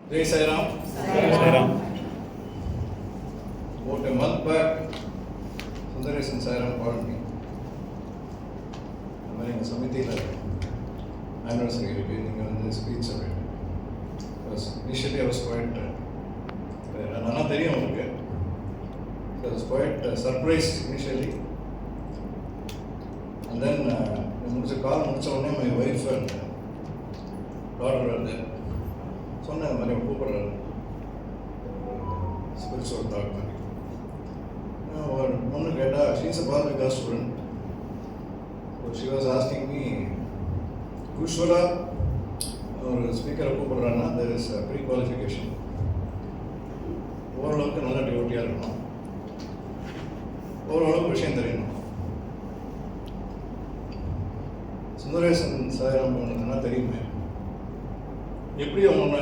Jai Sai Ram. Sai Ram. About a month back, Sundaresan Sai Ram called me. I'm running a Samiti anniversary repeating on the speech of it. Initially I was quite Nana Theriyum okay. I was quite surprised initially. And then முடிச்ச கால் முடிச்ச உடனே my wife and daughter were there. சொன்னேன் இந்த மாதிரி கூப்பிட்றாரு spiritual talk மாதிரி ஒரு பொண்ணு கேட்டால் ஷீஸ் அ பாரதிகா student she was asking me யூஸ்வலாக ஒரு ஸ்பீக்கரை கூப்பிட்றாங்கன்னா தெர் இஸ் ப்ரீ குவாலிஃபிகேஷன் ஓரளவுக்கு நல்ல டியூட்டியாக இருக்கணும், ஓரளவுக்கு விஷயம் தெரியணும். சுந்தரேசன் சாயிரம் பண்ணதுன்னா தெரியுமே, எப்படி அவங்க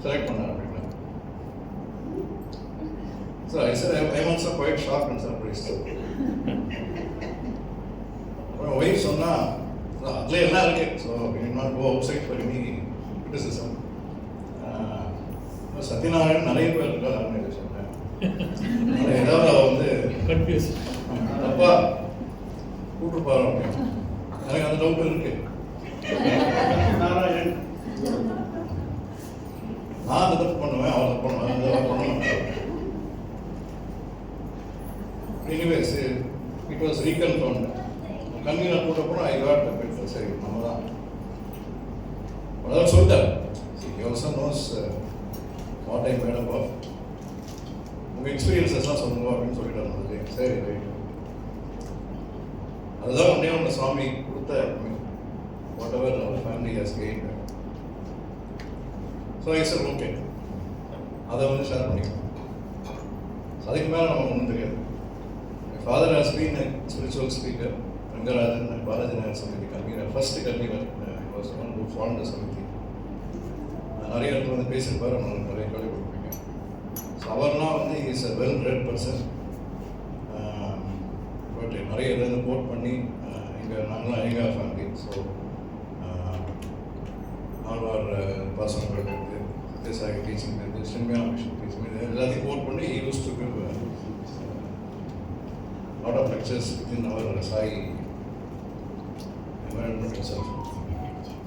செலக்ட் பண்ணார் அப்படின்னா. So I sir I was quite shock and surprise. அப்புறம் ஒய்ஃப் சொன்னால் அதில் எல்லாம் இருக்கு. So you not go outside for any criticism. Sathyanarayanan நிறைய பேர் இருக்கா ஆர்கனைசேஷன், ஏதாவது வந்து கன்ஃபியூஸ் அப்பா கூப்பிட்டுப்பாரு அப்படின்னு எனக்கு அந்த டவுட் இருக்கு. நான் அந்த தப்பு பண்ணுவேன், அவர் தப்பு பண்ணுவேன், அதெல்லாம் பண்ண மாட்டேன். Anyways it was reconfirmed. Convener கூட்டப்போ ஐ காட் பிட் சரி நம்ம தான் அதாவது சொல்லிட்டார். He also knows what I made up of. உங்கள் எக்ஸ்பீரியன்ஸஸ்லாம் சொல்லுங்க அப்படின்னு சொல்லிட்டார். முதல்ல சரி ரைட். அதுதான் ஒன்றே ஒன்று சுவாமி கொடுத்த whatever our family has gained. So I said okay, அதை வந்து ஷேர் பண்ணிக்கலாம். அதுக்கு மேலே நமக்கு ஒன்றும் தெரியாது. My father has been a spiritual speaker. Rangarajan Balaji Nair Samiti convener, first convener. He was one who formed the Samiti. நிறைய இடத்துல வந்து பேசியிருப்பார், நம்மளுக்கு நிறைய கல்வி கொடுப்பீங்க. ஸோ அவர்னா வந்து is a well read person. But நிறைய இதை வந்து கோட் பண்ணி நாங்களாம் எங்கள் ஃபேமிலி. ஸோ ஆழ்வார் பாசனம் பண்ணுறது, சத்யசாகி டீச்சிங் பண்ணுறது, ஸ்ரீமியா மிஷன் டீச்சிங் இது எல்லாத்தையும் கோட் பண்ணி use to give lot of lectures within our Sai environment itself.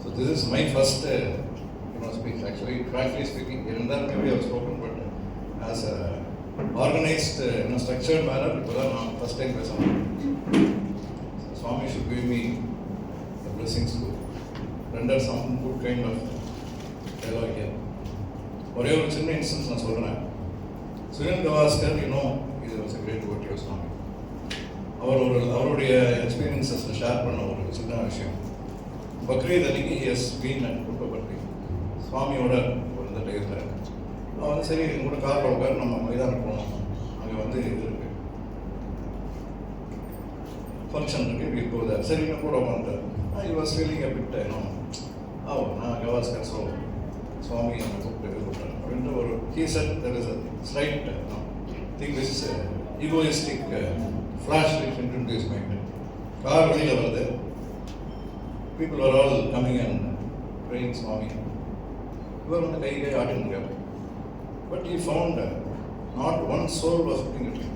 So this is my first speech. Actually, frankly speaking, even then maybe I have spoken, but as a organized structured manner, because I'm first time person. Swami should give me the blessings to render some good kind of dialogue here. ஒரே ஒரு சின்ன instance நான் சொல்கிறேன். சுரேன் கவாஸ்கர் இது was a great devotee of Swami. அவருடைய எக்ஸ்பீரியன்ஸஸை share பண்ண ஒரு சின்ன விஷயம். பக்ரீத் அன்னைக்கு எஸ் பீன் அண்ட் புட்டப்பட்டி சுவாமியோட ஒரு இந்த டயத்தில் அவன் வந்து சரி எங்க கூட காரில் உட்கார நம்ம மைதானம் போனோம். அங்கே வந்து இது இருக்கு, ஃபங்க்ஷன் இருக்கு, இப்படி போகுது. சரி நான் கூட உட்காந்துட்டார். I was feeling a bit நான் கவாஸ்கர் ஸோ சுவாமி என்னை கூப்பிட்டு இது கொடுத்தாரு அப்படின்ற ஒரு he said there is a slight thing which is egoistic flash into his mind. Car வெளியில் வருது, people were all coming and praying Swami. இவர் வந்து கை ஆட்டின்னு இருக்காரு. But he found not one soul was looking at him.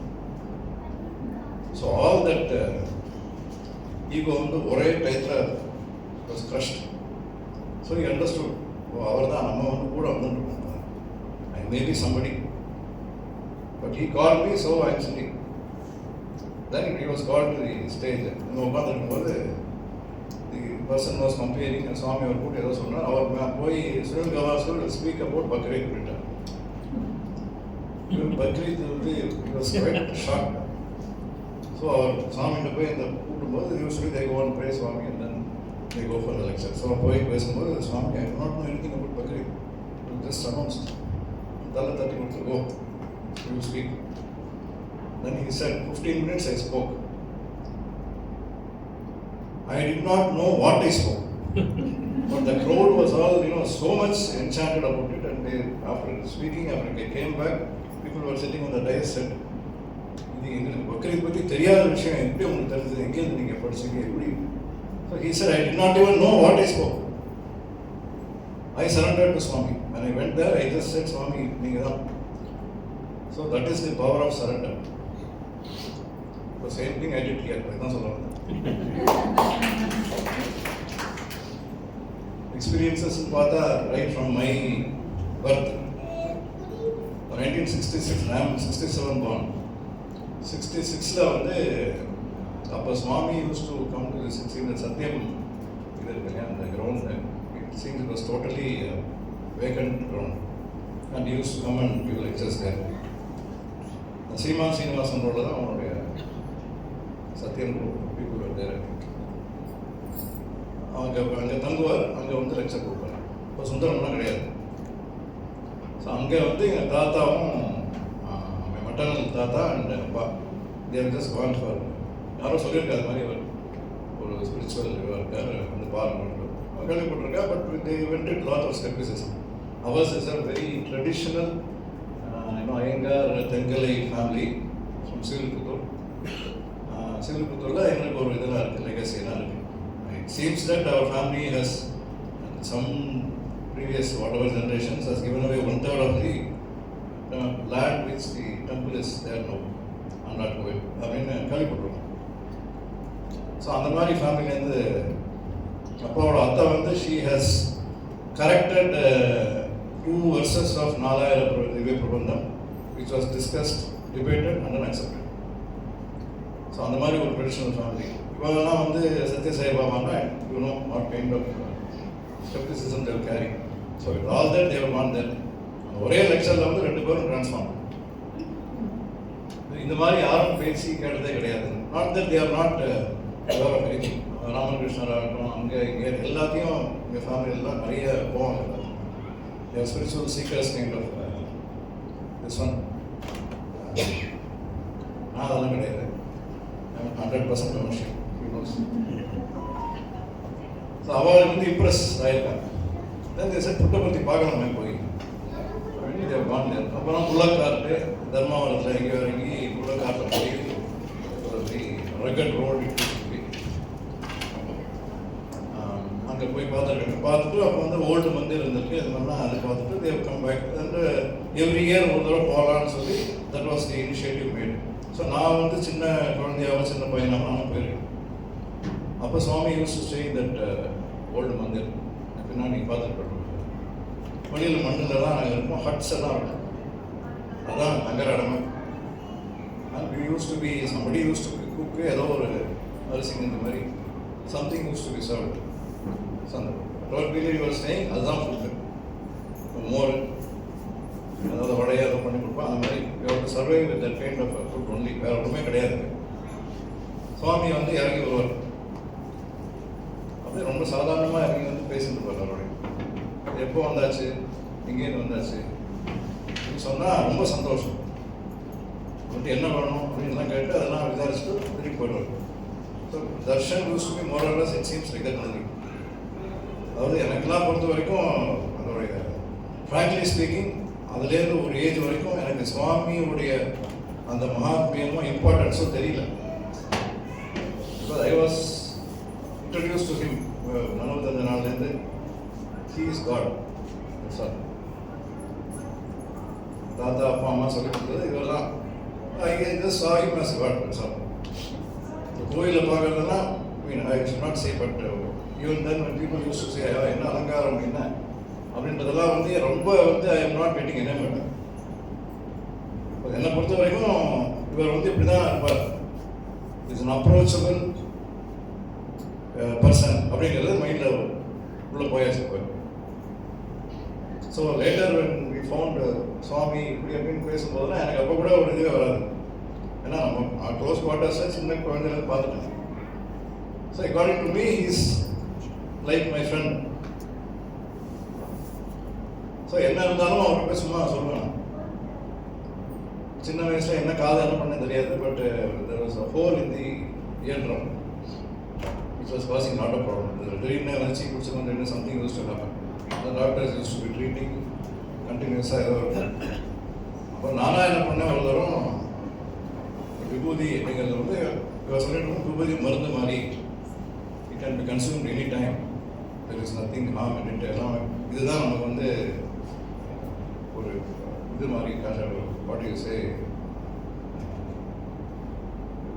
So all that ego வந்து ஒரே டயத்தில் was crushed. So he understood, அவர் தான் நம்ம வந்து கூட வந்துருக்கோம். I may be somebody, but he called me, so I am sitting. Then he was called to the stage. உட்காந்துருக்கும்போது the person was comparing சுவாமி அவர் கூட்டு ஏதோ சொன்னார். அவர் போய் சுரேன் கவாஸ்கர் ஸ்பீக் அபவுட் பக்ரீத் அப்படின்ட்டார். பக்ரீத் வந்து he was quite shocked. So அவர் சுவாமிகிட்ட போய் இந்த கூட்டும்போது usually they go and pray Swami and then they go for the lecture. So போய் பேசும்போது Swami, I do not know anything about Bakrid, you just announced. தலை தட்டி கொடுத்து go, you speak. Then he said 15 minutes I spoke. I did not know what I spoke. But the crowd was all so much enchanted about it, and they, after speaking, after I came back, people were sitting on the dais said, இது எங்களுக்கு பக்ரீத் பற்றி தெரியாத விஷயம் எப்படி உங்களுக்கு தெரிஞ்சது, எங்கேருந்து நீங்கள் படிச்சீங்க எப்படி? So he said, I did not even know what I spoke. I surrendered to Swami. When I went there, I just said, Swami, நீங்க தான். So that is the power of surrender. The same thing I did here. அதுதான் சொல்லுவாங்க. Experiences பார்த்தா right from my birth. 1966, I am 67 born. 66ல வந்து அப்போ Swami use to come to this சத்தியம் இது இருக்கு இல்லையா அந்த ground it seems it was totally vacant ground and used to come and give lectures there. Srinivasan ரோடில் தான் அவனுடைய சத்தியம் பீப்புள் தேர். அங்கே தங்குவார், அங்கே வந்து லெக்சர் கொடுப்பார். இப்போ சுந்தரம்லாம் கிடையாது. ஸோ அங்கே வந்து எங்கள் தாத்தாவும் மட்டர்னல் தாத்தா அண்ட் அப்பா தேர் ஜஸ்ட் கான் ஃபார் யாரோ சொல்லியிருக்காரு அது மாதிரி ஒரு ஸ்பிரிச்சுவல் இருக்கார் வந்து பாருங்க கேள்விப்பட்டிருக்கா. But they vented lot of skepticism. Ours is a very traditional Iyengar Thenkalai family from Srivilliputhur. சிவில்புத்தூரில் எங்களுக்கு ஒரு இதெல்லாம் இருக்குது, லெகசியெல்லாம் இருக்குது. It seems that our family has some previous whatever generations has given away 1/3 of the land which the temple is there now. I'm not going. I mean, Kaliputram. So அந்த மாதிரி ஃபேமிலிலேருந்து அப்பாவோட அத்தா வந்து she has corrected 2 verses of Nalayira Divya Prabandham which was discussed, debated and then accepted. So அந்த மாதிரி ஒரு traditional family. இவங்கெல்லாம் வந்து சத்ய சாய்பாபான்னா you know what kind of skepticism they carry. So with all that they want that ஒரே லெக்சரில் வந்து 2 பேரும் ட்ரான்ஸ்ஃபார்ம். இந்த மாதிரி யாரும் பேசி கேட்டதே கிடையாது. Not that they are not Raman கிருஷ்ணராகட்டும் அங்கே இங்கே எல்லாத்தையும் எங்கள் ஃபேமிலியெல்லாம் நிறைய போவாங்க. Their spiritual seekers kind of this one. நான் அதெல்லாம் கிடையாது. 100% கமர்ஷியல். ஸோ அவளுக்கு வந்து இம்ப்ரெஸ் ஆகிருக்காங்க. தென் தே செட் புட்டபர்த்தி பார்க்கணுமே போய் அப்புறம் புள்ளக்கார்ட்டு தர்மாவரத்தில் எங்கே இறங்கி புள்ளக்கார்ட்டில் போய் ரெகட் ரோடு அங்கே போய் பார்த்துருக்காங்க. பார்த்துட்டு அப்போ வந்து ஓல்டு மந்திர் இருந்திருக்கு, இது மாதிரிலாம் அதை பார்த்துட்டு they come back and every year ஒரு தடவை போகலான்னு சொல்லி that was the initiative made. So நான் வந்து சின்ன குழந்தையாகவும் சின்ன பையனாகவும் நானும் போயிருக்கேன். அப்போ Swami use to stay that old mandir. பின்னா நீங்கள் பார்த்துட்டு வெளியில் மண்ணில் தான் நாங்கள் இருப்போம், ஹட்ஸ் எல்லாம் இருக்கும், அதுதான் தங்குற இடமே. And we use to be somebody use to cook ஏதோ ஒரு அரிசிங்க இந்த மாதிரி something use to be served. So அந்த 12 பீரியட் யூஆர் ஸ்டேயிங் அதுதான் ஃபுட்டு. மோர் அதாவது வடையை அதை பண்ணி கொடுப்போம். அந்த மாதிரி you survive with that kind of food only, வேறு ஒன்றுமே கிடையாது. சுவாமி வந்து இறங்கி வருவார், அப்படியே ரொம்ப சாதாரணமாக இறங்கி வந்து பேசிட்டு இருப்பார். அவருடைய எப்போ வந்தாச்சு, எங்கேருந்து வந்தாச்சு சொன்னால் ரொம்ப சந்தோஷம். வந்து என்ன பண்ணணும் அப்படின்லாம் கேட்டு அதெல்லாம் விசாரிச்சுட்டு திருப்பி போயிடுவார். So Darshan use to be more or less it seems like that only. அதாவது எனக்கெல்லாம் பொறுத்த வரைக்கும் அதோடைய ஃப்ராங்க்லி ஸ்பீக்கிங் அதுலேருந்து ஒரு ஏஜ் வரைக்கும் எனக்கு சுவாமியுடைய அந்த மகாத்மியமும் இம்பார்ட்டன்ஸும் தெரியல. Because I was introduce to him 45 நாள்லேருந்து. He is God. சார் தாத்தா அப்பா அம்மா சொல்லி கொடுத்தது இதெல்லாம் I just saw him as God. Sir கோயிலில் பார்க்குறதுனா ஐ should not say, but even then when people used to say என்ன அலங்காரம் என்ன அப்படின்றதெல்லாம் வந்து ரொம்ப வந்து ஐ எம் நாட் கெட்டிங் என்ன மேட்டர். என்னை பொறுத்த வரைக்கும் இவர் வந்து இப்படி தான் இருப்பார், இஸ் அன் அப்ரோச்சபிள் பர்சன் அப்படிங்கிறது மைண்டில் உள்ளே போயாச்சு. போய் so later when we found சுவாமி இப்படி அப்படின்னு பேசும்போதுலாம் எனக்கு அப்போ கூட ஒரு இதுவே வராது. ஏன்னா நம்ம க்ளோஸ் குவார்ட்டர்ஸை சின்ன குழந்தையிலேருந்து பார்த்துட்டேன். So according to me is like my friend. So என்ன இருந்தாலும் அவர்கிட்ட போய் சும்மா சொல்லுவேன். சின்ன வயசில் என்ன காது என்ன பண்ண தெரியாது, but there was a hole in the eardrum which was causing not a problem. திடீர்னு வச்சு குடிச்சு something used to happen. The doctors used to be treating continuously. அப்போ நானாக என்ன பண்ணேன், ஒரு தரம் விபூதி அப்படிங்கிறது வந்து இவர் சொல்லிட்டு விபூதி மருந்து மாதிரி, it can be consumed any time, there is nothing harm in it. எல்லாம் இதுதான் நமக்கு வந்து ஒரு இது மாதிரி வாட் யூ சே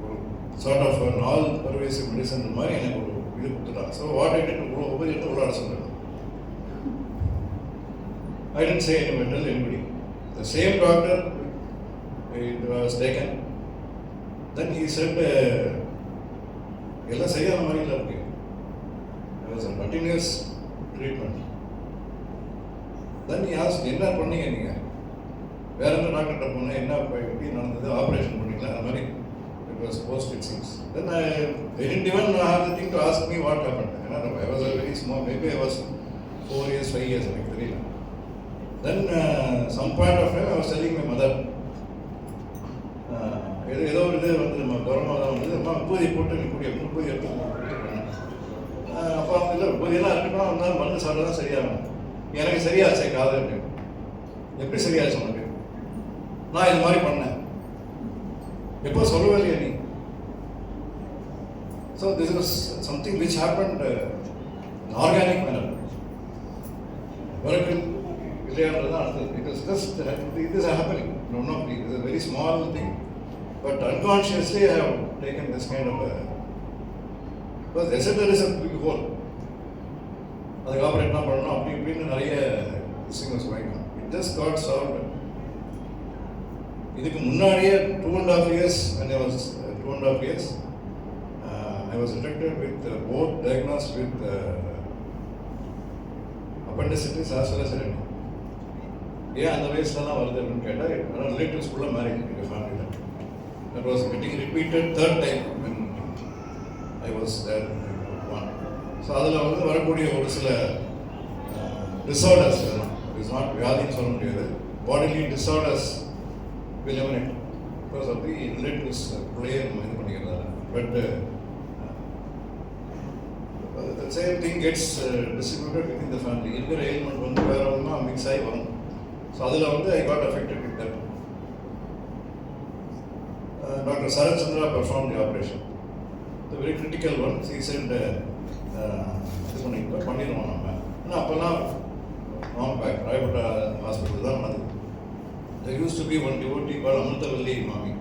ஒரு சார்ட் ஆஃப் நால் பர்வேசிவ் மெடிசன் மாதிரி எனக்கு ஒரு இது கொடுத்துட்டாங்க. ஸோ வாட் ஐ டிட் இவ்வளோ உபயோகித்து உள்ளாட சொன்னாங்க. I didn't say any mental anybody. The same doctor it was taken. Then he said, எல்லாம் சரியான மாதிரி இல்லை இருக்கு. It was a continuous treatment. Then he asked, என்ன பண்ணீங்க நீங்கள்? வேற என்ன டாக்டர்கிட்ட போனேன், என்ன எப்படி நடந்தது, ஆப்ரேஷன் பண்ணிங்களா, அது மாதிரி. It was post it seems. Then I didn't even have the thing to ask me what happened. I was a very small, maybe I was 4 years, 5 years, எனக்கு தெரியல. Then some point of time I was telling my mother, ஏதோ ஒரு இது வந்து நம்ம government தான் வந்து அம்மா உபதி போட்டு நீ கூடிய உபதி எடுத்து அப்போ அவங்க இல்லை உபதியெல்லாம் இருக்கணும் இருந்தாலும் மருந்து சாப்பிட்டா தான் சரியாகும். எனக்கு சரியாச்சே காது அப்படின்னு. எப்படி சரியாச்சு உனக்கு? நான் இது மாதிரி பண்ணேன். எப்போ சொல்லவே இல்லையா நீ? So this was something which happened organic manner. Miracle இல்லையான்றது தான் அடுத்தது. Because it is happening. No, it is a very small thing. But unconsciously I have taken this kind of a... Because they said there is a big hole. அதுக்கு operate என்ன பண்ணணும் அப்படி இப்படின்னு நிறைய விஷயங்கள் சொல்லிங்க. It just got solved. இதுக்கு முன்னாடியே 2.5 years, when I was 2.5 years, I was detected with both diagnosed with appendicitis as well as hernia. ஏன் அந்த வயசுலலாம் வருது அப்படின்னு கேட்டால் ரிலேட்டிவ்ஸ்குள்ளே மேரேஜ் எங்கள் ஃபேமிலியில். That was getting repeated third time when I was there one. So அதில் வந்து வரக்கூடிய ஒரு சில டிஸார்டர்ஸ் இதெல்லாம் இட்ஸ் நாட் வியாதின்னு சொல்ல முடியாது. Bodily disorders will eliminate because of the relatives பிள்ளையே நம்ம இது பண்ணிக்கிறதால. But the same thing gets distributed within the family. இருக்கிற ailment வந்து வேற ஒன்றா மிக்ஸ் ஆகி வரும். ஸோ அதில் வந்து I got affected with that. Dr. Sarat Chandra performed the operation. The very critical one. He said, இது பண்ணிடுவோம் நம்ம. ஆனால் அப்போல்லாம் ராங் பேக் ராயப்பேட்டா ஹாஸ்பிட்டல் தான் நடந்தது. There used to be one devotee called Amritavalli Mami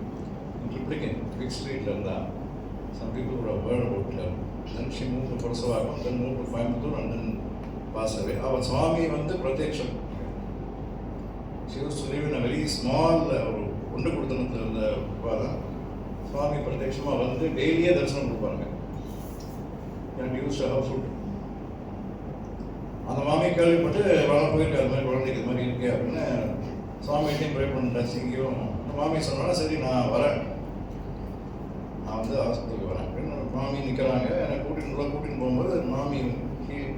in Triplicane, Big Street இருந்தால். Some people would have heard about her. Then she moved to Pursavagam, then moved to Coimbatore and then passed away. அவள் சுவாமி வந்து பிரத்யக்ஷம். She used to live in a very small ஒரு ஒன்று கொடுத்தனத்தில் இருந்த தான் சுவாமி பிரத்யட்சமாக வந்து டெய்லியே தரிசனம் கொடுப்பாங்க. எனக்கு யூஸ் ஹவ் ஃபுட். அந்த மாமி கேள்விப்பட்டு வளர போயிருக்கு, அது மாதிரி குழந்தைக்கு இது மாதிரி இருக்கு அப்படின்னு சுவாமிகிட்டையும் ப்ரே பண்ணிட்டேன். சிங்கியும் அந்த மாமி சொன்னாலும் சரி நான் வரேன், நான் வந்து ஹாஸ்பிட்டலுக்கு வரேன் அப்படின்னு மாமி நிற்கிறாங்க. என்னை கூட்டின்னு போகும்போது மாமி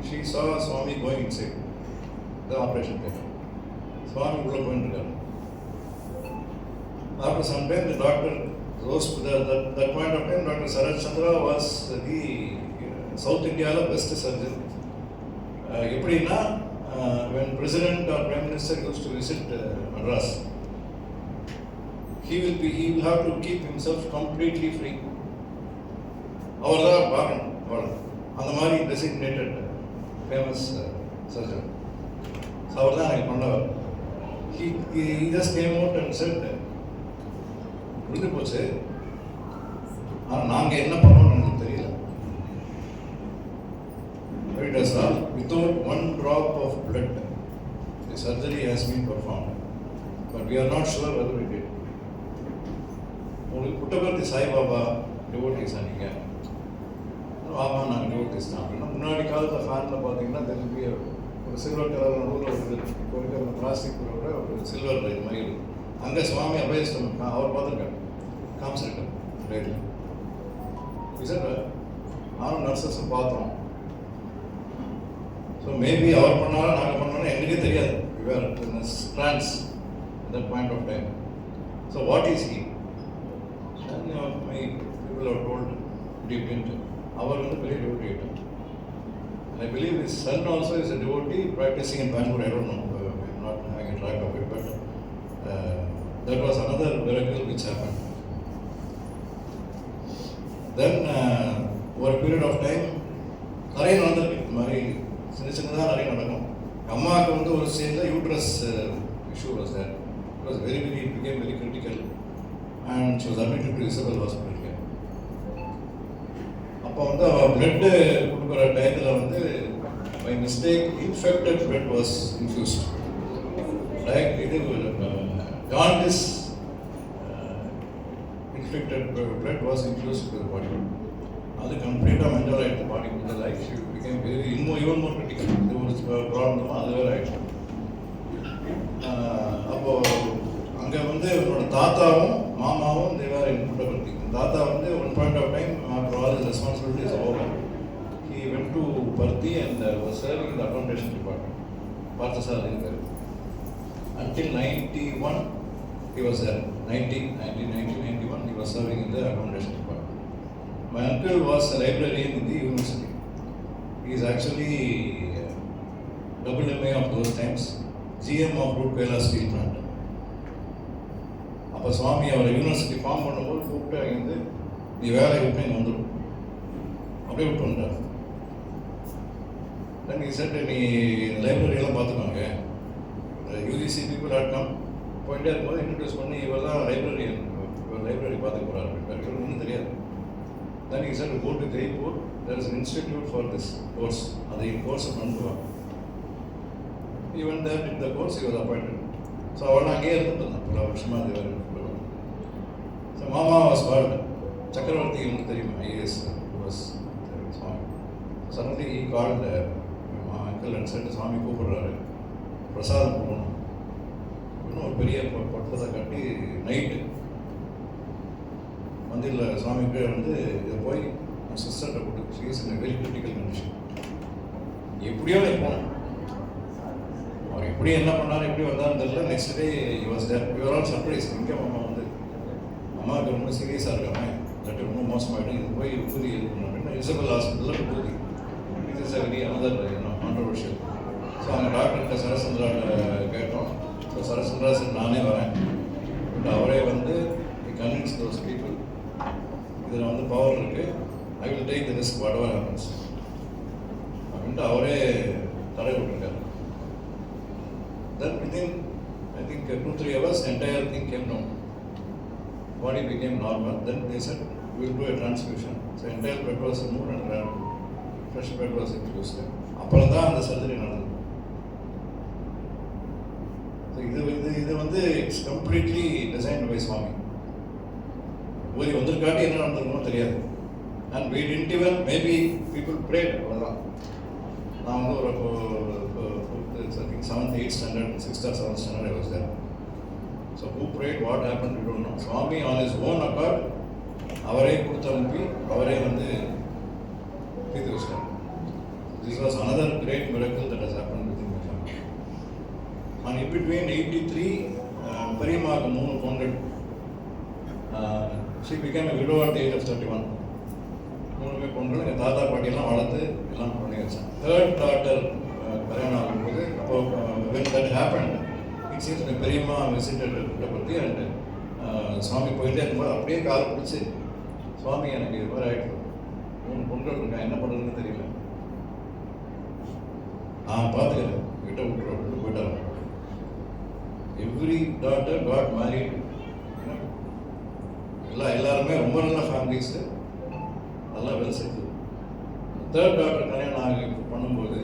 she saw Swami going inside the operation theatre. Swami உள்ளே போயின்னு இருக்காரு. After some time, the doctor rose to that point of time. Dr. Sarat Chandra was the South India's best surgeon. எப்படின்னா when President or Prime Minister used to visit Madras, he will have to keep himself completely free. அவர் தான் பார்க்கணும் அவ்வளோ. அந்த மாதிரி designated famous surgeon. அவர் தான் எனக்கு பண்ணவர். He just came out and said, முடிஞ்சு போச்சு, ஆனால் நாங்கள் என்ன பண்ணோம்னு எனக்கு தெரியல. Without one drop of blood, the surgery has been performed, but we are not sure whether we did. உங்களுக்கு புட்டபர்த்தி சாய்பாபா டிவோட்டிஸ் நீங்கள் ஆமாம் நாங்கள் டிவோட்டிஸ் தான் அப்படின்னா முன்னாடி காலத்தில் ஃபேனில் பார்த்தீங்கன்னா திரும்பி ஒரு சில்வர் கலர் நடுவில் ஒரு இப்போ இருக்கிற அந்த பிளாஸ்டிக் கூட ஒரு சில்வர் இது மாதிரி இருக்கும். அங்கே சுவாமி அபயஸ்டம் அவர் பார்த்துருக்காரு, காமிச்சிருக்காரு ரைட்டில். சார் நானும் நர்சஸும் பார்த்தோம். ஸோ மேபி அவர் பண்ணாலும் நாங்கள் பண்ணோன்னா எங்களுக்கே தெரியாது. We were in a trance at that point of time. So what is he? And my people are told deep into. அவர் வந்து பெரிய devotee ஆகிட்டார். I believe his son also is a devotee practicing in Bangalore. I don't know. I'm not having a track of it, but that was another miracle which happened. Then over a period of time நிறைய நடந்திருக்கு. இது மாதிரி சின்னதாக நிறைய நடக்கும். அம்மா stage, the uterus issue was there. It was very, very, it became very critical. And she was admitted to Isabel Hospital here. அப்போ வந்து அவள் பிளட்டு கொடுக்குற டயத்தில் வந்து by mistake infected blood was infused. Like இது jaundice infected blood was infused to the body. அது கம்ப்ளீட்டாக mental ஆகிடுது பாடி வந்து லைஃப் ஷீட் பிகேம் வெரி இன்னும் மோர் கிரிட்டிக்கல். இது ஒரு ப்ராப்ளமாக அது வேறு ஆகிடுச்சு. அப்போது அங்கே வந்து என்னோட தாத்தாவும் மாமாவும் தேவார் என் புட்டபர்த்தி. தாத்தா வந்து one point of time after all is responsibilities over he went to Parthi and was serving இந்த அக்கௌண்டேஷன் டிபார்ட்மெண்ட். பார்த்தசாரதிங்க பேர். Until 91 he was there. 1991 he was serving in the accommodation department. My uncle was a librarian in the university. He is actually double MA of those times, GM of Rourkela Steel Plant. அப்போ சுவாமி அவரை university form பண்ணும்போது கூப்பிட்டு அங்கேருந்து நீ வேலையை விட்டு இங்கே வந்துடும் அப்படியே விட்டு வந்துட்டார். தென் he said நீ லைப்ரரியெல்லாம் பார்த்துக்கோங்க. யூஜிசி பீப்புள் ஆட் கம் போயிட்டே இருக்கும்போது இன்ட்ரடியூஸ் பண்ணி இவர் தான் லைப்ரரியன், இவர் லைப்ரரி பார்த்துக்க போகிறார் அப்படின்ட்டு இவருக்கு ஒன்றும் தெரியாது. Then he said to go to Jaipur, there is an institute for this course. அதை கோர்ஸை பண்ணுவாங்க. He went there, did the course, he was appointed. So அவள் அங்கேயே இருந்துட்டு இருந்தான் பல வருஷமாக தேவர். ஸோ மாமா வாஸ் கால்ட் சக்கரவர்த்தி, உங்களுக்கு தெரியுமா, IAS was Swami. Suddenly he called uncle and said Swami கூப்பிடுறாரு, பிரசாதம் போகணும். இன்னும் ஒரு பெரிய பட்டத்தை கட்டி நைட்டு மந்திரில் சுவாமிக்கு வந்து இதை போய் சிஸ்டர்கிட்ட கொடுத்து she's in very critical condition. எப்படியோ நீ போனேன். அவர் எப்படி என்ன பண்ணார், எப்படி வந்தார்னு தெரியல. Next day was there. You are all surprise. இங்கே மாமா வந்து அம்மாவுக்கு ரொம்ப சீரியஸாக இருக்காங்க, இல்லாட்டி ரொம்ப மோசமாகிடும், இது போய் ஊதி இருக்கணும் அப்படின்னா இசபெல் ஹாஸ்பிட்டலில் ஊதி. இது is very another controversial. So அங்கே டாக்டர்கிட்ட சரசந்திராட்ட கேட்டோம். ஸோ சரசந்திரா சார் நானே வரேன் பட் அவரே வந்து கன்வின்ஸ் தோஸ் பீப்புள் இதில் வந்து பவர் இருக்குது, I will take the risk what ever happens அப்படின்ட்டு அவரே தடை விட்டுருக்காரு. Then within I think 2-3 hours the entire thing came down. Body became normal. Then they said we will do a transfusion. So entire blood was removed and fresh blood was infused. அப்புறம் தான் அந்த surgery நடந்தது. So இது வந்து it's completely designed by சுவாமி. ஊதி வந்திருக்காட்டி என்ன நடந்திருக்கணும் தெரியாது. And we didn't even maybe people prayed. அவ்வளோதான். நான் வந்து ஒரு I think 7th, 8th standard, 6th or 7th standard I was there. So who prayed, what happened, we don't know. Swami on his own accord, அவரே கொடுத்து அனுப்பி அவரே வந்து தீர்த்து வச்சிட்டார். This was another great miracle that has happened within my family. And in between 83, பெரியம்மாவுக்கு 3 பொண்கள். She became a widow at the age of 31. 3 பொண்கள் எங்கள் தாத்தா பாட்டியெல்லாம் வளர்த்து எல்லாம் பண்ணி வச்சேன். தேர்ட் டாட்டர் கல்யாணம் ஆகும்போது அப்போ when that happened, it seems my பெரியம்மா விசிட்டட் பற்றி அண்ட் சுவாமி போயிட்டே இருக்கும்போது அப்படியே கால் பிடிச்சி சுவாமி எனக்கு இது மாதிரி ஆகிட்டு 3 பொண்கள் இருக்கேன், என்ன பண்ணுறதுன்னு தெரியல, பார்த்துக்கிறேன் கிட்ட விட்டுரு அப்படின்னு போயிட்டாங்க. Every daughter got married. எல்லாருமே ரொம்ப நல்ல ஃபேமிலிஸு, நல்லா வெல் செட்டில். தேர்ட் டாட்டர் கல்யாணம் ஆகி பண்ணும்போது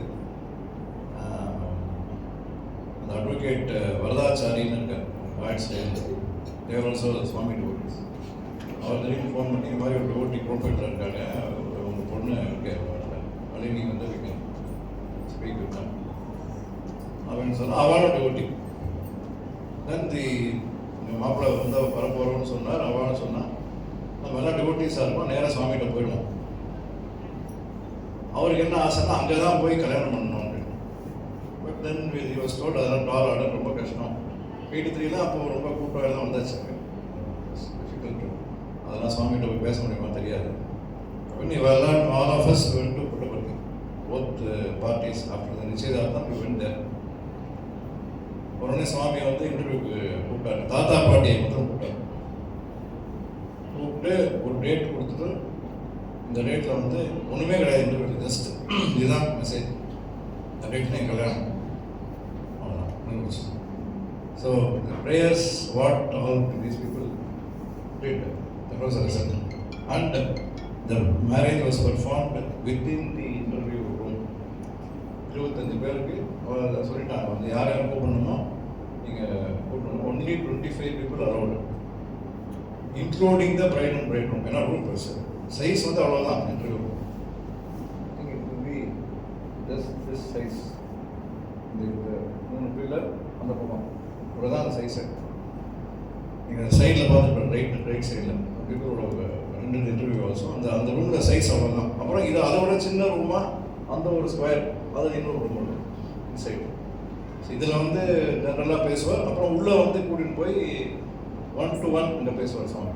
அந்த அட்வொகேட் வரதாச்சாரின்னு இருக்கார் வாட்ஸ்லேருந்து, தேவர் ஆல்சோ சுவாமி டிவோட்டிஸ். அவர் திடீர்னு ஃபோன் பண்ணி இந்த மாதிரி ஒரு டிவோட்டி ப்ரோஃபைட்டில் இருக்காங்க, உங்கள் பொண்ணு அப்படி நீங்கள் வந்து ஸ்பீக் விட்டாங்க அப்படின்னு சொன்னால் அவளும் டிவோட்டி. தென் மாப்பிள்ளை வந்து வரப்போகிறோம்னு சொன்னார். அவளும் சொன்னால் நம்ம எல்லாம் டிவோட்டிஸாக இருப்போம், நேராக சுவாமிகிட்ட போயிடுவோம். அவருக்கு என்ன ஆசைன்னா அங்கே தான் போய் கல்யாணம் பண்ணணும் அப்படின்னு. But then he was told அதெல்லாம் டால் ஆர்டர் ரொம்ப கஷ்டம். 83 அப்போ ரொம்ப கூட்டம் எல்லாம் வந்தாச்சு, டிஃபிகல்ட். அதெல்லாம் சுவாமிகிட்ட போய் பேச முடியுமா தெரியாது. அப்படின்னு இவெல்லாம் all of us went to Puttaparthi, both parties after the நிச்சயதார்த்தம் we went there. உடனே சுவாமி வந்து இன்டர்வியூக்கு கூப்பிட்டாரு. தாத்தா பாட்டியை மட்டும் கூப்பிட்டாரு. கூப்பிட்டு ஒரு டேட் கொடுத்துட்டு இந்த டேட்டில் வந்து ஒன்றுமே கிடையாது இன்டர்வியூ, ஜஸ்ட் இதுதான் மெசேஜ், அந்த டேட்டில் என் கல்யாணம் அவ்வளோதான். So the prayers, what all these people did, that was a result. And the marriage was performed within the interview room. 25 பேருக்கு சொல்லிட்டாங்க, வந்து யார் யார் கூப்பிடணுமோ நீங்கள் கூப்பிடணும். Only 25 people allowed, including the bride and bridegroom. ஏன்னா ரூம் பெருசு, சைஸ் வந்து அவ்வளோதான் இன்டர்வியூ. திஸ் சைஸ், இந்த 3 பில்லர் அந்த பக்கம் இவ்வளோதான் அந்த சைஸு. நீங்கள் சைடில் பார்த்துட்டு ரைட் சைடில் பீப்புளோட 2 இன்டர்வியூ ஆல்சோ அந்த ரூமில் சைஸ் அவ்வளோதான். அப்புறம் இது அதை விட சின்ன ரூமாக அந்த ஒரு ஸ்கொயர், அதில் இன்னொரு ரூம் உண்டு இன்சைடு. ஸோ இதில் வந்து ஜென்ரலாக பேசுவார். அப்புறம் உள்ளே வந்து கூட்டிகிட்டு போய் 1-to-1 இங்கே பேசுவார் சுவாமி.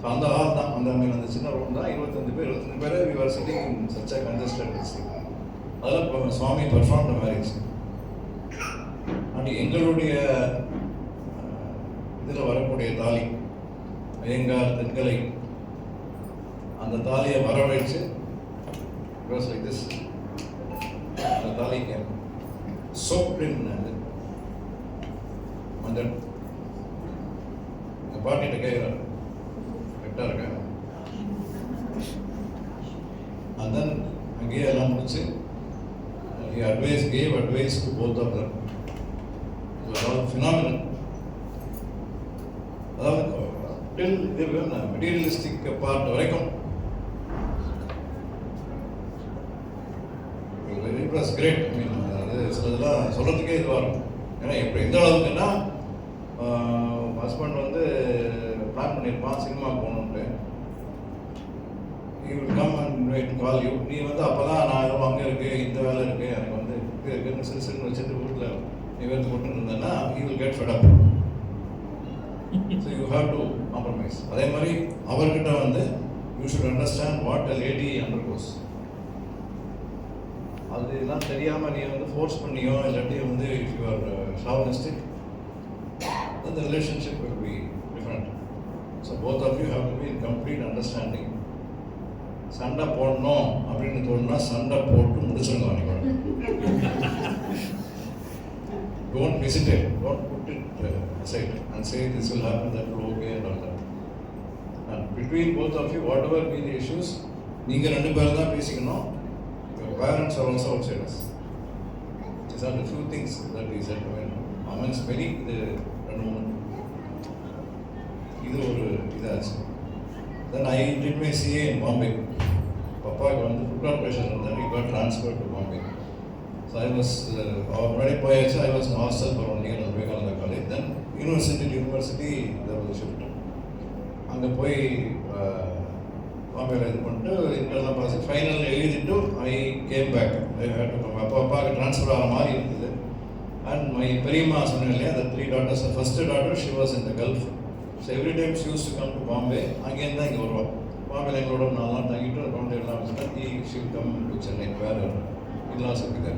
ஸோ அந்த ஹால் தான், அந்த சின்ன ரூம் தான். 25 பேர் we were sitting in such a congested district. அதில் சுவாமி பெர்ஃபார்ம் த மேரேஜ். அண்ட் எங்களுடைய இதில் வரக்கூடிய தாலி, ஐயங்கார் தென்கலை, அந்த தாலியை வரவழைச்சு லைக் திஸ், அந்த தாலிக்கு soaked in மஞ்சள். எங்கள் பாட்டிகிட்ட கேட்குறாரு, கரெக்டாக இருக்காங்க. and then அங்கேயே எல்லாம் முடிச்சு he gave advice to both of them. It was all phenomenal. அதாவது டில் மெட்டீரியலிஸ்டிக் பார்ட் வரைக்கும் இட் வாஸ் கிரேட். ஐ மீன் அது சிலதெல்லாம் சொல்கிறதுக்கே இதுவாக இருக்கும். ஏன்னா எப்படி எந்த அளவுக்குன்னா, ஹஸ்பண்ட் வந்து பிளான் பண்ணியிருப்பான் cinema போகணுன்ட்டு. he will come and wait and call you. நீ வந்து அப்போ தான் நான் ஏதோ அங்கே இருக்குது, இந்த வேலை இருக்குது, எனக்கு வந்து இது இருக்குன்னு சிறுசுன்னு வச்சுட்டு வீட்டில் நீ வேறு போட்டுன்னு இருந்தேன்னா he will get fed up. So you have to compromise. அதே மாதிரி அவர்கிட்ட வந்து you should understand what a lady undergoes. அது எல்லாம் தெரியாமல் நீ வந்து ஃபோர்ஸ் பண்ணியோ இல்லாட்டி வந்து if you are chauvinistic, then the relationship will be different. So both of you have to be in complete understanding. சண்டை போடணும் அப்படின்னு தோணுனா சண்டை போட்டு முடிச்சிருங்க. Don't hesitate, don't put it aside and say this will happen, that will okay and all that. And between both of you, whatever be the issues, நீங்கள் 2 பேரும் தான் பேசிக்கணும். Your parents are also outsiders. These are the few things that we said to him. Amongst many, இது 2-3 இது ஒரு இதாச்சு. Then I did my CA in Bombay. பப்பாவுக்கு வந்து food operation இருந்தால் we got transferred to Bombay. So I was அவர் முன்னாடி போயாச்சு. I was in hostel for 1 year in Vivekananda College. Then university there was a shift. அங்கே போய் பாம்பேயில் இது பண்ணிட்டு இன்டர்லாம் pass final எழுதிட்டு I came back. அப்பாவுக்கு ட்ரான்ஸ்ஃபர் ஆகிற மாதிரி இருந்தது. அண்ட் மை பெரியம்மா சொன்னேன் இல்லையா, the 3 daughters, the first daughter she was in the Gulf. So every time she used to come to Bombay, அங்கேருந்து தான் இங்கே வருவாள். பாம்பேயில் எங்களோட 4 நாள் தங்கிட்டு குழந்தை எல்லாம் வச்சுட்டு she will come to Chennai, வேறு இல்லாஸ் இருக்குது.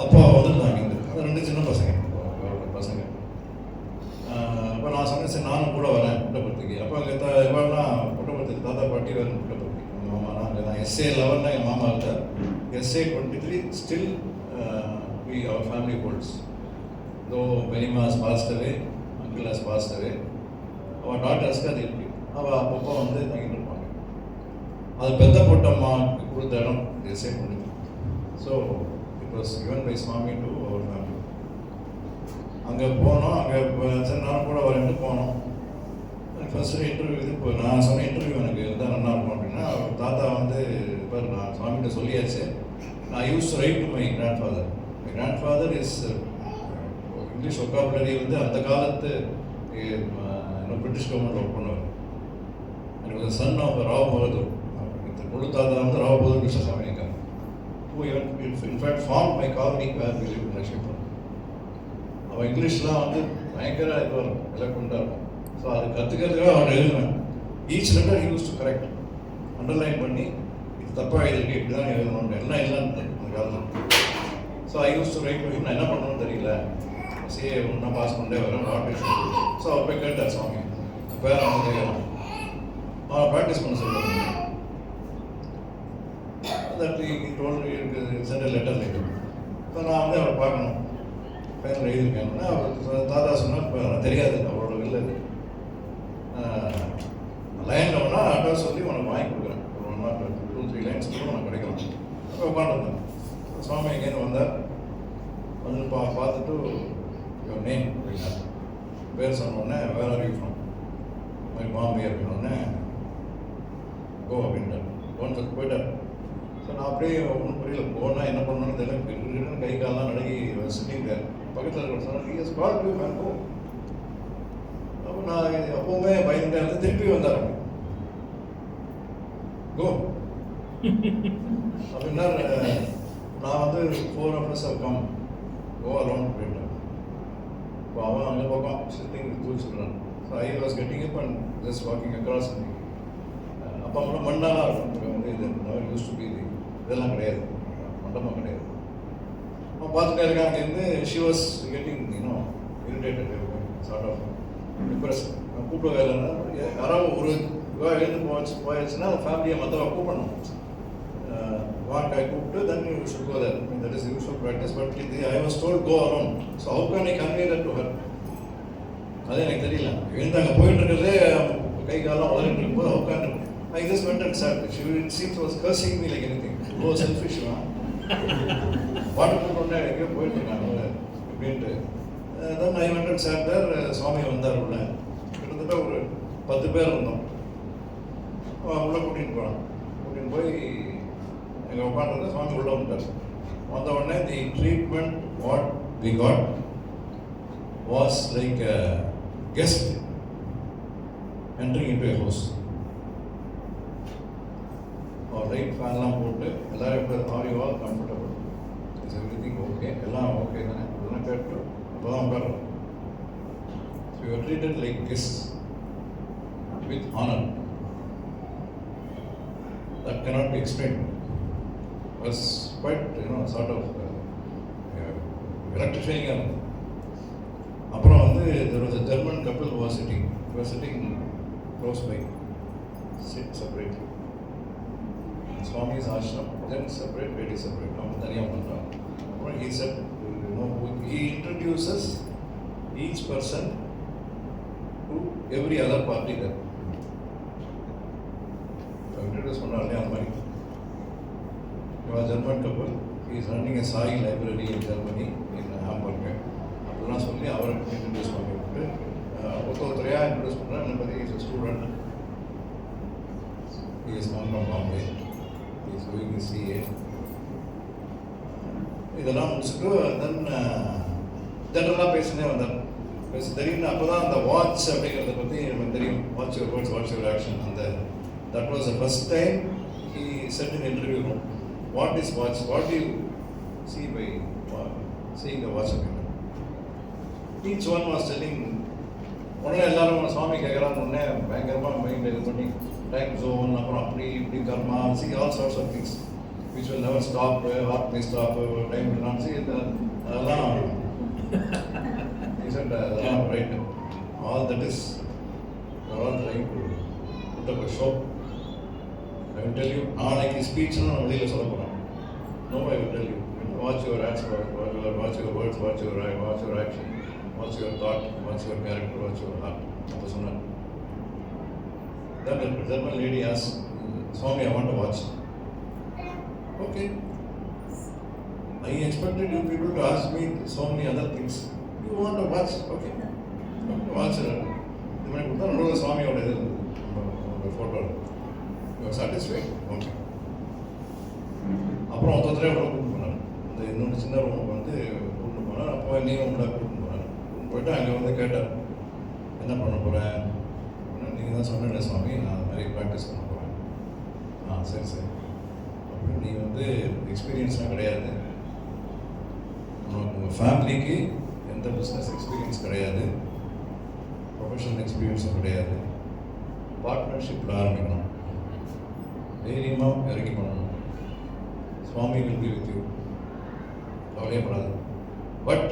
அப்பா வந்துருந்தாங்க இங்கே. அது 2 சின்ன பசங்க. அப்போ நான் சொன்னேன் சரி நானும் கூட வரேன் புட்டபர்த்திக்கு. அப்போ அங்கே எவ்வளோலாம் புட்டபர்த்திக்கு தாத்தா பாட்டி வேறு புட்டபர்த்தி மாமாலாம் அங்கே தான். SA 11 எங்கள் மாமா இருந்தார். SA 23 still our family holds. Though Benima has passed away, uncle has passed away, our daughters அது இருக்கு. அவள் அப்பப்போ வந்து தங்கிட்டு இருப்பாங்க. அது பெத்த பொட்டம்மாவுக்கு கொடுத்த இடம் SA 23. So it was given by Swami to our family. அங்கே போனோம். அங்கே சரி நான் கூட வரேன்ட்டு போனோம். ஃபஸ்ட்டு இன்டர்வியூ இது நான் சொன்ன இன்டர்வியூ எனக்கு இருந்தால் நல்லா இருக்கும் அப்படின்னா, தாத்தா வந்து இப்போ நான் சுவாமிகிட்ட சொல்லியாச்சு. நான் use to right to my grandfather. My grandfather is English vocabulary வந்து அந்த காலத்து பிரிட்டிஷ் கவர்மெண்ட் ஒர்க் பண்ணுவார். எனக்கு சன் ஆஃப் ராவ் பகதூர். முழு தாத்தா வந்து ராவ் பகதூர் கிருஷ்ணசாமிக்கார். In fact from my colony where we live in Lakshmipuram. அவன் இங்கிலீஷ்லாம் வந்து பயங்கர இதுவாக இருக்கும், எலக்ட்ரண்டாக இருக்கும். ஸோ அது கற்றுக்கிறதுக்காக அவன் எழுதுவேன். Each letter use to correct, underline பண்ணி இது தப்பாக எழுதிருக்கு, இப்படி தான் எழுதணும் எல்லாம் அந்த காலத்தில். So I use to right பண்ணி நான் என்ன பண்ணணும்னு தெரியல, CA ஒன்றா பாஸ் பண்ணிட்டே வரேன், ஆப்ரேஷன். ஸோ அவர் போய் கேட்டார் சுவாமி, பேர் அவங்க கேட்கலாம், அவனை ப்ராக்டிஸ் பண்ண சொல்லுவாங்க. That sent letter like. So நான் வந்து அவரை பார்க்கணும். பேரில் எழுதியிருக்கேன்னா அவர் தாத்தா சொன்னால் தெரியாது அவரோட இல்லை லைனில் வேணால் அட்ரஸ் சொல்லி உனக்கு வாங்கி கொடுக்குறேன் ஒரு 1 or 2-3 லைன்ஸ் கூட உனக்கு கிடைக்கலாம். அப்போ உட்காந்துருந்தேன். சுவாமி எங்கேருந்து வந்தார், வந்து பார்த்துட்டு யுவர் நேம் அப்படின்னா பேர் சொன்னோடனே where are you from, my Bombay அப்படின்னோடனே கோ அப்படின்ட்டார். ஒன்று போயிட்டார். ஸோ நான் அப்படியே ஒன்றும் புரியல, போனால் என்ன பண்ணணும்னு தெரியல, கை காலெலாம் நடுங்கி சிட்டிங் தேர். பக்கத்தில் இருக்கிற சொன்னார் is call you man go. அப்போ நான் அப்போவுமே பயந்துட்டே இருந்து திருப்பி வந்தார். கோ அப்படின்னா நான் வந்து 4 of us have come, go alone அப்படின்ட்டேன். இப்போ அவன் அந்த பக்கம் sitting with children. So I was getting up and just walking across. அப்போ அவங்களும் மண்ணாலாம் இருக்கும் வந்து இது யூஸ் டு பி இதெல்லாம் கிடையாது, மண்டபம் கிடையாது. அவன் பார்த்துட்டே இருக்காங்க. இருந்து she was getting irritated sort of depress. கூப்பிட வேலைன்னா யாராவது ஒரு எழுந்து போயாச்சுன்னா ஃபேமிலியை மற்றவா கூப்பிடணும். வாட் ஐ கூப்பிட்டு then you should go there. That is usual practice. But I was told go alone. So how can I convey that to her? அது எனக்கு தெரியல. எழுந்து அங்கே போயிட்டு இருக்கிறதே கை காலம் உதறிட்டு இருக்கும்போது உட்காந்து I just went and sat. She was cursing me like anything. Oh, selfish, man. What பண்ண எங்கே போயிட்டு இருக்காங்க அப்படின்ட்டு. Then I went and sat there. சுவாமி வந்தார் உள்ள. கிட்டத்தட்ட ஒரு 10 பேர் இருந்தோம். உள்ள கூட்டிகிட்டு போனான். கூட்டிகிட்டு போய் எங்கள் உட்காந்துருந்தா சுவாமி உள்ள வந்துட்டார். வந்த உடனே the treatment what we got was like guest entering into a house. Light ஃபேன்லாம் போட்டு எல்லோரும் எப்படி are you all comfortable, is everything okay, எல்லாம் ஓகே தானே, அதெல்லாம் கேட்டு அப்போ தான் உட்காரோம். So you are treated like guest with honour. That cannot be explained. It was quite sort of electrifying. அப்புறம் வந்து there was a German couple who was sitting close by, sit separately. Swami's ashram, then separate, very separate. Now, Daniya Mantra. He said, he introduces each person to every other party there. So, introduce Mantra on my. He was a German couple. He is running a Sai library in Germany, in Hamburg. Apna solli, avara introduce Mantra. Othothriya introduce Mantra. Nobody is a student. He is come from Bombay. He's doing his CA. இதெல்லாம் முடிச்சுட்டு தென் ஜென்ரலாக பேசினே வந்தார். பேச தெரியும். அப்போ தான் அந்த வாட்ச் அப்படிங்கிறத பற்றி எனக்கு தெரியும். Watch your words, watch your action. அந்த that was the first time he said in interview room, what is watch, what you see by seeing the watch அப்படின்னு. Each one was telling. உடனே எல்லாரும் சுவாமி கேட்குறாங்க. உடனே பயங்கரமாக மைண்ட் இது பண்ணி time zone, அப்புறம் அப்படி இப்படி கர்மா, see all sorts of things which will never stop, heart may stop, time will not see. அதெல்லாம் he said அதெல்லாம் right, all that is all trying to put up a show. I will tell you, நாளைக்கு ஸ்பீச்னு நான் வெளியில் சொல்ல போகிறேன். No, I will tell you, watch your acts, watch your words, watch your action, watch your thought, watch your character, watch your heart. அப்போ சொன்னேன். Then the German lady asked, Swami, I want to watch. Okay. I expected you people to ask me so many other things. You want to watch? Okay. Watch. The man put on Swami over there. The photo. You are satisfied? Okay. அப்புறம் ஒருத்தரே உள்ள கூப்பிட்டு போனார். இந்த இன்னொரு சின்ன ரூமுக்கு வந்து கூப்பிட்டு போனார். அப்போ நீயும் உள்ள கூப்பிட்டு போனார். போயிட்டு அங்கே வந்து கேட்டார், என்ன பண்ண போகிறேன்? நீங்கள் தான் சொன்னேன் சுவாமி, நான் நிறைய ப்ராக்டிஸ் பண்ண போகிறேன். சரி சரி. நீ வந்து எக்ஸ்பீரியன்ஸ்லாம் கிடையாது, உங்கள் ஃபேமிலிக்கு எந்த பிஸ்னஸ் எக்ஸ்பீரியன்ஸ் கிடையாது, ப்ரொஃபஷனல் எக்ஸ்பீரியன்ஸும் கிடையாது. பார்ட்னர்ஷிப்பில் ஆரம்பிக்கணும், தைரியமாக இறங்கி பண்ணணும். Swami will be with you, கவலையப்படாது. பட்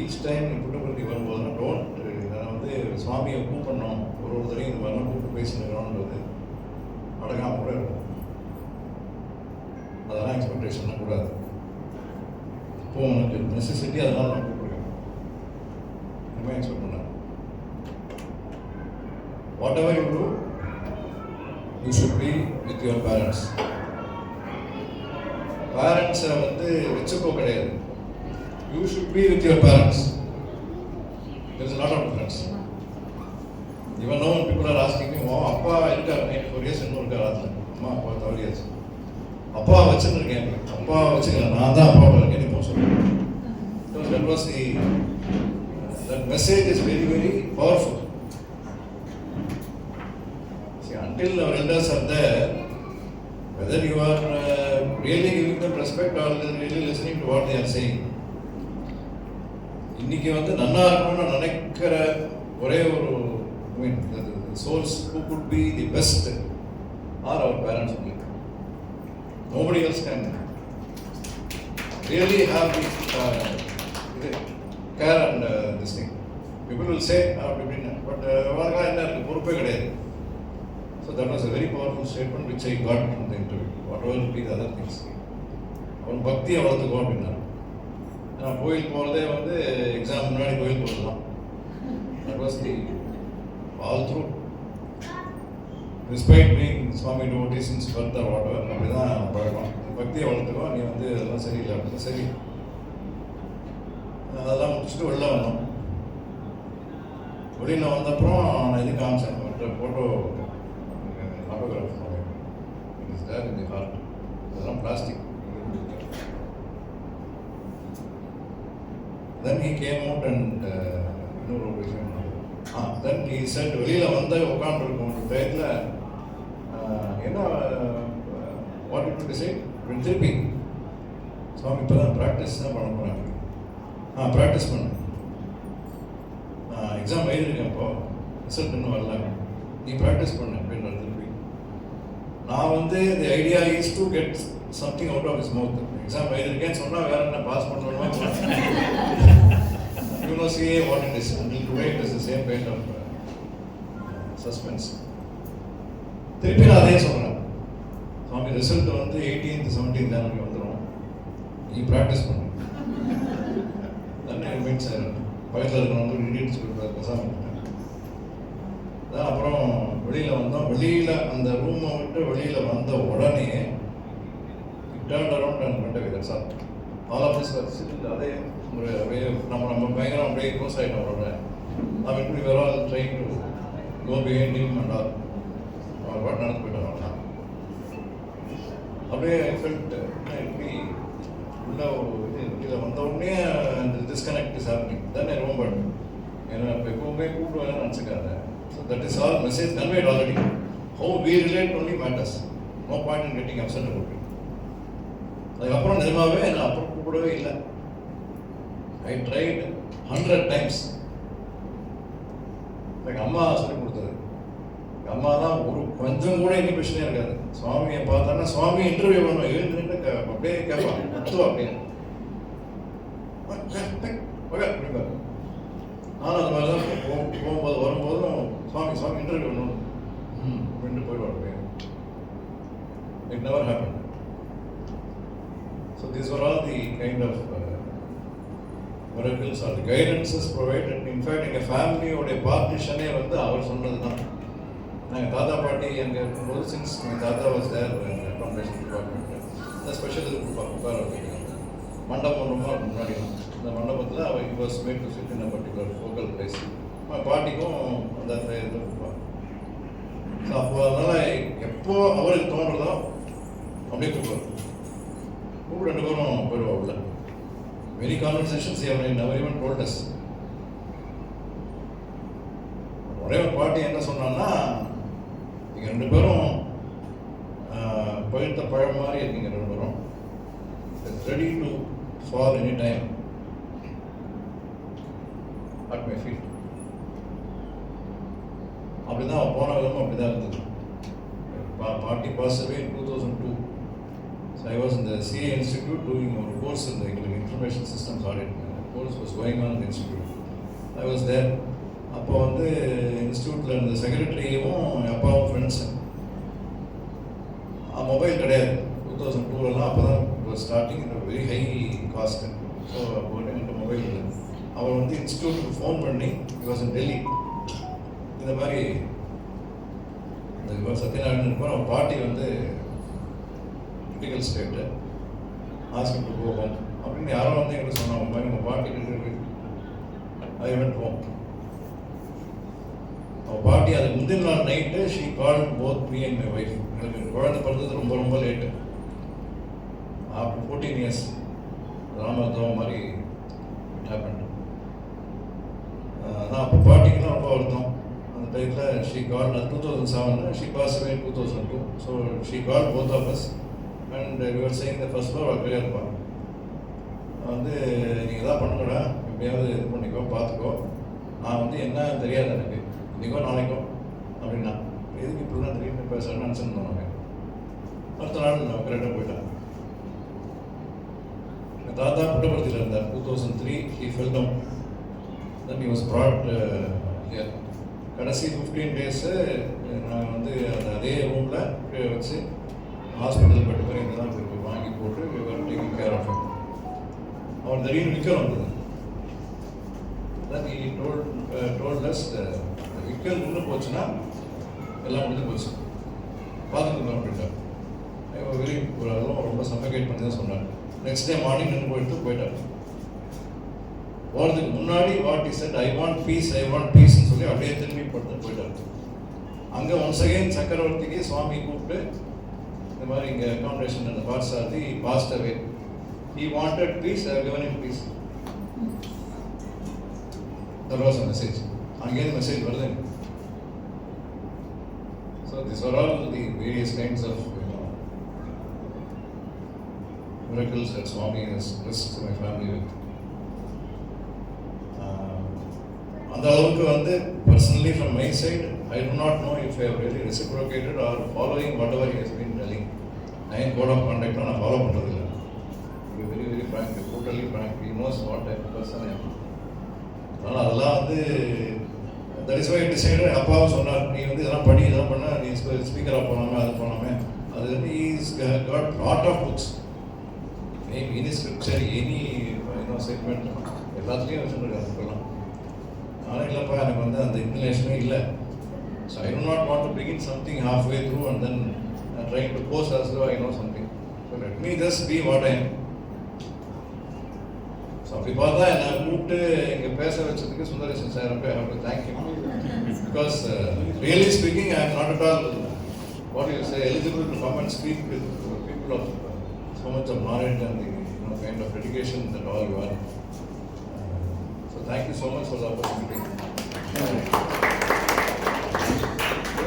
ஈச் டைம் நீ புட்டபர்த்தி வரும்போது டோன்ட், நான் வந்து சுவாமியை கூப்பிடணும், ஒரு தரையும் இது வரணும் கூப்பிட்டு பேசினுக்கிறோன்றது அடங்காமல் கூட இருக்கும். அதெல்லாம் எக்ஸ்பெக்டேஷன் கூடாது. இப்போ உனக்கு நெசசிட்டி, அதனால நான் கூப்பிடுறேன். இனிமேல் எக்ஸ்பெக்ட் பண்ணேன். Whatever you do, you should be with your parents. பேரண்ட்ஸை வந்து வச்சுக்கோ கிடையாது. You should be with your parents. There is a lot of difference. Even now people are asking me, "Oh, அப்பா இருக்கார் 94 years இன்னும் இருக்கார் ஆத்துல." அம்மா அப்பா தவறியாச்சு. அப்பா வச்சுருக்கேன், அப்பா வச்சுக்கல, நான் தான் அப்பா இருக்கேன் இப்போ சொல்லுவேன். That was that message is very, very powerful. See, until our elders are there, whether you are really giving them respect or really listening to what they are saying. இன்னைக்கு வந்து நல்லா இருக்கணும்னு நினைக்கிற ஒரே ஒரு souls who could be the best are our parents only. Nobody else can really have the care and this thing. People will say, but அவங்களாம் என்ன இருக்கு, பொறுப்பே கிடையாது. So that was a very powerful statement which I got from the interview. Whatever will be the other things. அவன் பக்தியை வளர்த்துக்கோ அப்படின்னாரு. நான் கோயில் போகிறதே வந்து எக்ஸாம் முன்னாடி கோயில் போகிறதுலாம். That was the all through. Despite being Swami devotee since birth or whatever, அப்படி தான் பழக்கம். பக்தியை வளர்த்துக்கோ, நீ வந்து அதெல்லாம் சரியில்லை அப்படின்னு. சரி, அதெல்லாம் முடிச்சுட்டு வெளில வந்தோம். வெளியில் வந்தப்புறம் நான் இது காமிச்சேன், ஃபோட்டோ ஆட்டோகிராஃப் பண்ணேன். It is there in the heart. அதெல்லாம் plastic. Then he came out and இன்னொரு விஷயம், then he said, வெளியில் வந்து உட்காந்துருக்கோம் ஒரு டயத்தில் என்ன வாட் இட் டு சே திருப்பி சுவாமி இப்போ தான் ப்ராக்டிஸ் தான் பண்ண போகிறாங்க. ப்ராக்டிஸ் பண்ணு, எக்ஸாம் எழுதிருக்கேன், இப்போ ரிசல்ட் இன்னும் வரல, நீ ப்ராக்டிஸ் பண்ணு அப்படின்றது திருப்பி. நான் வந்து the idea is to get something out of his mouth. Exam எழுதிருக்கேன்னு சொன்னால் வேற என்ன பாஸ் பண்ணுவோமா? You know, CA what it is. Until today it is the same kind of suspense. திருப்பி நான் அதே சொல்கிறேன், சுவாமி ரிசல்ட் வந்து 18th 17th ஜனவரி வந்துடும், நீ ப்ராக்டிஸ் பண்ணு. தண்ணி மீன்ஸ் பக்கத்தில் இருக்கிறவங்க இண்டியன்ஸ் கொடுப்பாரு பசாமி. அப்புறம் வெளியில் வந்தோம். வெளியில் அந்த ரூமை விட்டு வெளியில் வந்த உடனே turn around and went away. That's all. All of us were still அதே நம்ம பயங்கரம் அப்படியே க்ளோஸ் ஆகிட்டோம் அவரோட. I mean, we were all trying to go behind him and all. அவர் பாட்டு நடந்து போயிட்டார். அவ்வளோதான். அப்படியே ஐ ஃபெல்ட் இப்படி உள்ள ஒரு இதில் வந்த உடனே அந்த disconnect is happening. Then I remembered, ஏன்னா இப்போ எப்பவுமே கூப்பிடுவேன்னு நினச்சிக்காத. So that is all message conveyed already. How we relate only matters. No point in getting upset about it. அதுக்கப்புறம் நிஜமாவே நான் அப்புறம் கூப்பிடவே இல்லை. I tried 100 times. எங்கள் அம்மா சொல்லி கொடுத்தது. எங்கள் அம்மா தான் ஒரு கொஞ்சம் கூட இனிபிஷனே இருக்காது. சுவாமியை பார்த்தான்னா சுவாமி இன்டர்வியூ பண்ணுவோம், எழுந்துட்டு அப்படியே கேட்பான், அத்துவா அப்படின்னு அப்படிம்பாரு. நானும் அந்த மாதிரி தான் போகும்போது வரும்போதும் சுவாமி இன்டர்வியூ பண்ணணும் அப்படின்ட்டு போயிடுவார் அப்படியே. It never happen. So these were all the kind of miracles or the guidances provided. In fact, எங்கள் ஃபேமிலியோடைய பார்ட்டிஷனே வந்து அவர் சொன்னது தான். நாங்கள் தாத்தா பாட்டி எங்கே இருக்கும்போது, சின்ஸ் எங்கள் தாத்தா வாஸ் தேர் அக்காமடேஷன் டிபார்ட்மெண்ட், இந்த ஸ்பெஷல் இது உட்கார வைக்கிறாங்க. மண்டபம் ரொம்ப முன்னாடி தான். இந்த மண்டபத்தில் அவர் it was made to sit in a particular focal place. பாட்டிக்கும் அந்த இது கொடுப்பாங்க. ஸோ அப்போ அதனால் எப்போ அவருக்கு தோன்றதோ அப்படியே கூப்பிடுவார். கூப்பிட்டு 2 பேரும் போயிடுவோம் உள்ள. Many conversations he never even told us. ஒரே ஒரு பாட்டி என்ன சொன்னான்னா, நீங்கள் 2 பேரும் பழுத்த பழம் மாதிரி இருக்கீங்க, 2 பேரும் ready to for any time at my feet. அப்படி தான் போன விதமும் அப்படி தான் இருந்தது. பாட்டி passed away in 2002. So I was in the CA Institute doing a course in the information systems audit. The course was going on in the institute. I was there. அப்போ வந்து இன்ஸ்டியூட்டில் இருந்த செக்ரட்டரியும் அப்பாவும் ஃப்ரெண்ட்ஸு. மொபைல் கிடையாது 2002. அப்போ தான் starting very high cost. So அப்போ என்கிட்ட மொபைல் இல்லை. அவர் வந்து இன்ஸ்டியூட்டுக்கு ஃபோன் பண்ணி வாஸ் இன் டெல்லி, இந்த மாதிரி இந்த சத்யநாராயணன் இருக்கும், அவன் பாட்டி வந்து கிரிட்டிக்கல் ஸ்டேட்டு, ஹாஸ்பிட்டல் போகும் அப்படின்னு யாரோ வந்து என்கிட்ட சொன்னாங்க. மாதிரி நம்ம பாட்டி ஐ வென்ட் ஹோம். அவள் பாட்டி அதுக்கு முந்தின நாள் night she call both me and my wife. எனக்கு குழந்தை பிறந்தது ரொம்ப ரொம்ப லேட்டு, ஆஃப்டர் 14 years ராமதம் மாதிரி ஹேப்பன். அதான் அப்போ பாட்டிக்கு தான் ரொம்ப வருத்தம். அந்த டைத்தில் she call 2007, she pass away 2002. So she call both of us and your saying the first floor அப்படியே இருப்பாங்க. வந்து நீங்கள் தான் பண்ணுங்கடா, எப்படியாவது இது பண்ணிக்கோ, பார்த்துக்கோ, நான் வந்து என்ன தெரியாது எனக்கு, இன்றைக்கோ நாளைக்கோ அப்படின்னா எதுக்கு இப்படிலாம் திடீர்னு பேசுகிறேன்னு நினச்சிருந்தோம். நாங்கள் அடுத்த நாள் நான் கரெக்டாக போயிட்டேன். எங்கள் தாத்தா புட்டபர்த்தியில் இருந்தார். 2003 he fell down. Then he was brought here. கடைசி 15 days நான் வந்து அந்த அதே ரூமில் வச்சு ஹாஸ்பிட்டல் பெட்டு மாதிரி இங்கே தான் போய் வாங்கி போட்டு டேக்கிங் கேர் ஆஃப். அவர் திடீர்னு விக்கல் வந்தது. Then he told us விக்கல் நின்று போச்சுன்னா எல்லாம் முடிஞ்சு போச்சு, பார்த்துக்கணும் அப்படின்ட்டார். வெரி அதெல்லாம் ரொம்ப சஃபகேட் பண்ணி தான் சொன்னார். நெக்ஸ்ட் டே மார்னிங் நின்று போயிட்டார். போகிறதுக்கு முன்னாடி what is said, I want பீஸ்ன்னு சொல்லி அப்படியே திரும்பி போயிட்டார். அங்கே ஒன்ஸ் அகெயின் சக்கரவர்த்திக்கு சுவாமி கூப்பிட்டு இந்த மாதிரி இங்கே அக்காமடேஷன் அந்த பார்சாதி passed away, he wanted peace, I have given him peace. That was a message. Again message வருது. So these are all the various kinds of miracles that Swami has blessed my family with. அந்த அளவுக்கு வந்து personally from my side, I do not know if I have really reciprocated or following whatever he has been telling. I am code of conduct நான் follow பண்ணுறதில்லை. Very very frank, totally frank. He knows what type of person I am. ஆனால் அதெல்லாம் வந்து that is why decided. அப்பாவும் சொன்னார், நீ வந்து இதெல்லாம் படி, இதெல்லாம் பண்ண, நீ ஸ்பீக்கராக போனாமே, அது போனாமே. அது வந்து is got lot of books, any scripture, any segment எல்லாத்துலேயும் வச்சுருக்காரு இப்போல்லாம். ஆனால் இல்லைப்பா, எனக்கு வந்து அந்த இன்க்ளினேஷனே இல்லை. So I do not want to begin something half way through and then trying to pose as though I know something. So let me just be what I am. So அப்படி பார்த்தா என்னை கூப்பிட்டு இங்கே பேச வச்சதுக்கு Sundaresan sir I have to thank you. Because really speaking I am not at all what you say eligible to come and speak with people of so much of knowledge and the kind of dedication that all you are. So thank you so much for the opportunity.